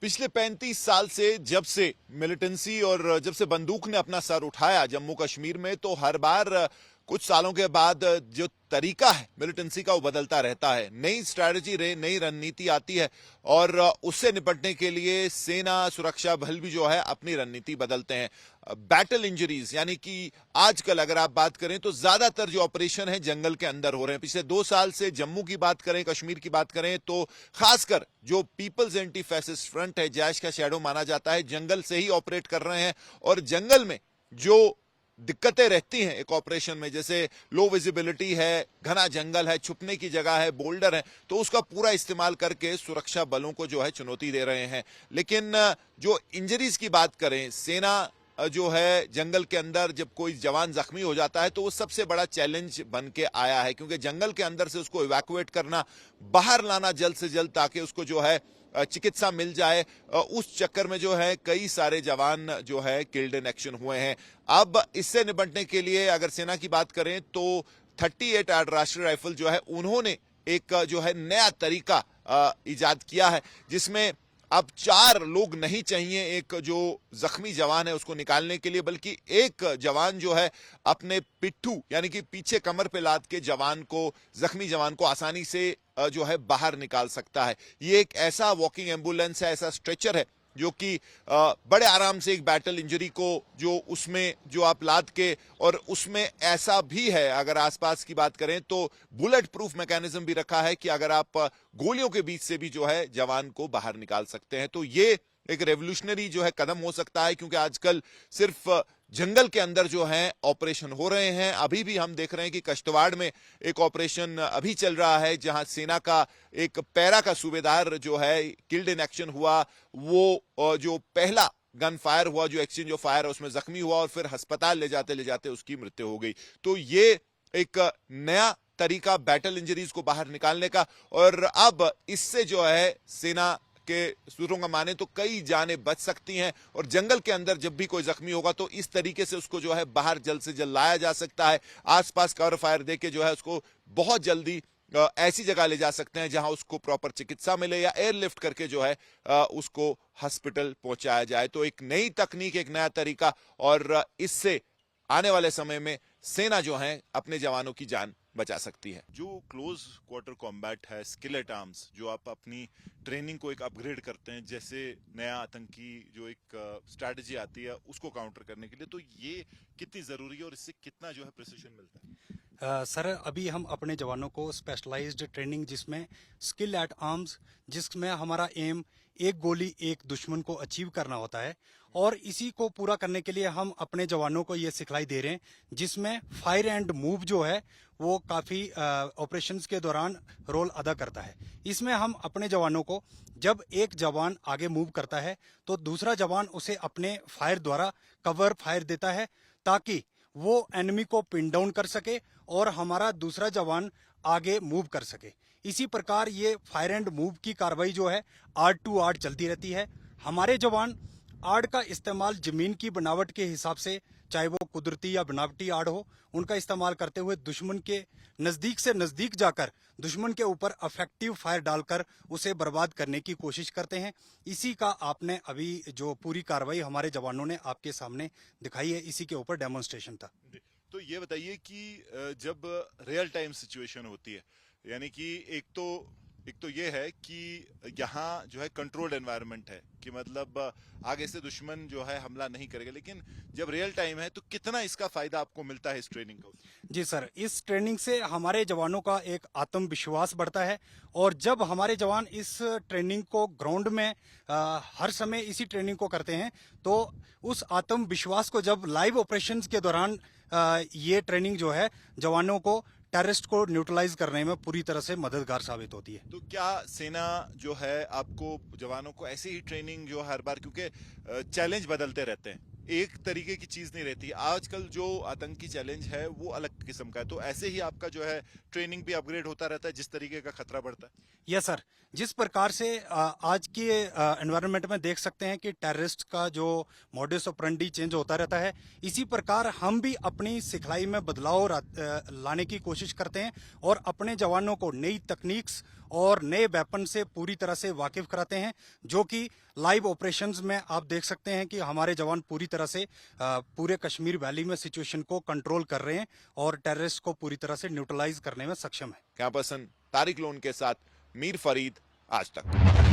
पिछले 35 साल से जब से मिलिटेंसी और जब से बंदूक ने अपना सर उठाया जम्मू कश्मीर में, तो हर बार कुछ सालों के बाद जो तरीका है मिलिटेंसी का वो बदलता रहता है। नई स्ट्रैटेजी नई रणनीति आती है और उससे निपटने के लिए सेना सुरक्षा बल भी जो है अपनी रणनीति बदलते हैं। बैटल इंजरीज यानी कि आजकल अगर आप बात करें तो ज्यादातर जो ऑपरेशन है जंगल के अंदर हो रहे हैं। पिछले 2 साल से जम्मू की बात करें, कश्मीर की बात करें, तो खासकर जो पीपल्स एंटी फैसिस्ट फ्रंट है, जैश का शैडो माना जाता है, जंगल से ही ऑपरेट कर रहे हैं। और जंगल में जो दिक्कतें रहती हैं एक ऑपरेशन में, जैसे लो विजिबिलिटी है, घना जंगल है, छुपने की जगह है, बोल्डर है, तो उसका पूरा इस्तेमाल करके सुरक्षा बलों को जो है चुनौती दे रहे हैं। लेकिन जो इंजरीज की बात करें, सेना जो है जंगल के अंदर जब कोई जवान जख्मी हो जाता है तो वो सबसे बड़ा चैलेंज बन के आया है, क्योंकि जंगल के अंदर से उसको इवैक्यूएट करना, बाहर लाना जल्द से जल्द ताकि उसको जो है चिकित्सा मिल जाए, उस चक्कर में जो है कई सारे जवान जो है किल्ड इन एक्शन हुए हैं। अब इससे निपटने के लिए अगर सेना की बात करें तो 38 राष्ट्रीय राइफल जो है उन्होंने एक जो है नया तरीका इजाद किया है, जिसमें अब 4 लोग नहीं चाहिए एक जो जख्मी जवान है उसको निकालने के लिए, बल्कि एक जवान जो है अपने पिट्ठू यानी कि पीछे कमर पे लाद के जख्मी जवान को आसानी से जो है बाहर निकाल सकता है। ये एक ऐसा वॉकिंग एम्बुलेंस है, ऐसा स्ट्रेचर है जो कि बड़े आराम से एक बैटल इंजरी को जो उसमें जो आप लाद के, और उसमें ऐसा भी है अगर आसपास की बात करें तो बुलेट प्रूफ मैकेनिज्म भी रखा है कि अगर आप गोलियों के बीच से भी जो है जवान को बाहर निकाल सकते हैं। तो ये एक रेवोल्यूशनरी जो है कदम हो सकता है, क्योंकि आजकल सिर्फ जंगल के अंदर जो है ऑपरेशन हो रहे हैं। अभी भी हम देख रहे हैं कि कश्तवाड़ में एक ऑपरेशन अभी चल रहा है जहां सेना का एक पैरा का सूबेदार जो है किल्ड इन एक्शन हुआ। वो जो पहला गन फायर हुआ, जो एक्सचेंज ऑफ फायर, उसमें जख्मी हुआ और फिर अस्पताल ले जाते उसकी मृत्यु हो गई। तो ये एक नया तरीका बैटल इंजरीज को बाहर निकालने का, और अब इससे जो है सेना के सूत्रों का माने तो कई जानें बच सकती हैं। और जंगल के अंदर जब भी कोई जख्मी होगा तो इस तरीके से उसको जो है बाहर जल्द से जल्द लाया जा सकता है। आसपास कवर फायर देके जो है उसको बहुत जल्दी ऐसी जगह ले जा सकते हैं जहां उसको प्रॉपर चिकित्सा मिले, या एयरलिफ्ट करके जो है उसको हॉस्पिटल पहुंचाया जाए। तो एक नई तकनीक, एक नया तरीका, और इससे आने वाले समय में सेना जो है अपने जवानों की जान बचा सकती है। जो क्लोज क्वार्टर कॉम्बैट है, स्किलेट आर्म्स, जो आप अपनी ट्रेनिंग को एक अपग्रेड करते हैं, जैसे नया आतंकी जो एक स्ट्रैटेजी आती है उसको काउंटर करने के लिए, तो ये कितनी जरूरी है और इससे कितना जो है प्रिसिशन मिलता है? सर, अभी हम अपने जवानों को स्पेशलाइज्ड ट्रेनिंग जिसमें स्किल एट आर्म्स, जिसमें हमारा एम एक गोली एक दुश्मन को अचीव करना होता है, और इसी को पूरा करने के लिए हम अपने जवानों को ये सिखलाई दे रहे हैं, जिसमें फायर एंड मूव जो है वो काफ़ी ऑपरेशंस के दौरान रोल अदा करता है। इसमें हम अपने जवानों को, जब एक जवान आगे मूव करता है तो दूसरा जवान उसे अपने फायर द्वारा कवर फायर देता है, ताकि वो एनिमी को पिन डाउन कर सके और हमारा दूसरा जवान आगे मूव कर सके। इसी प्रकार ये फायर एंड मूव की कार्रवाई जो है आर्ड टू आर्ड चलती रहती है। हमारे जवान आर्ड का इस्तेमाल जमीन की बनावट के हिसाब से, चाहे वो कुदरती या बनावटी आर्ड हो, उनका इस्तेमाल करते हुए दुश्मन के नजदीक से नजदीक जाकर दुश्मन के ऊपर अफेक्टिव फायर डालकर उसे बर्बाद करने की कोशिश करते हैं। इसी का आपने अभी जो पूरी कार्रवाई हमारे जवानों ने आपके सामने दिखाई है, इसी के ऊपर डेमोन्स्ट्रेशन था। तो ये बताइए कि जब रियल टाइम सिचुएशन होती है, यानी कि एक तो ये है कि यहाँ जो है कंट्रोल्ड एनवायरनमेंट है, कि मतलब आगे से दुश्मन जो है हमला नहीं करेगा, लेकिन जब रियल टाइम है तो कितना इसका फायदा आपको मिलता है इस ट्रेनिंग का? जी सर, इस ट्रेनिंग से हमारे जवानों का एक आत्मविश्वास बढ़ता है, और जब हमारे जवान इस ट्रेनिंग को ग्राउंड में हर समय इसी ट्रेनिंग को करते हैं, तो उस आत्मविश्वास को जब लाइव ऑपरेशंस के दौरान ये ट्रेनिंग जो है जवानों को टेररिस्ट को न्यूट्रलाइज करने में पूरी तरह से मददगार साबित होती है। तो क्या सेना जो है आपको जवानों को ऐसी ही ट्रेनिंग जो हर बार, क्योंकि चैलेंज बदलते रहते हैं, एक तरीके की चीज नहीं रहती, आजकल जो आतंकी चैलेंज है वो अलग किस्म का है, तो ऐसे ही आपका जो है ट्रेनिंग भी अपग्रेड होता रहता है जिस तरीके का खतरा बढ़ता है? यस सर, जिस प्रकार से आज के एनवायरनमेंट में देख सकते हैं कि टेररिस्ट का जो मॉडस ऑपरेंडी चेंज होता रहता है, इसी प्रकार हम भी अपनी सिखलाई में बदलाव लाने की कोशिश करते हैं और अपने जवानों को नई तकनीक्स और नए वेपन से पूरी तरह से वाकिफ कराते हैं, जो कि लाइव ऑपरेशंस में आप देख सकते हैं कि हमारे जवान पूरी तरह से पूरे कश्मीर वैली में सिचुएशन को कंट्रोल कर रहे हैं और टेररिस्ट को पूरी तरह से न्यूट्रलाइज करने में सक्षम है। कैंपा पर्सन तारिक लोन के साथ मीर फरीद, आज तक।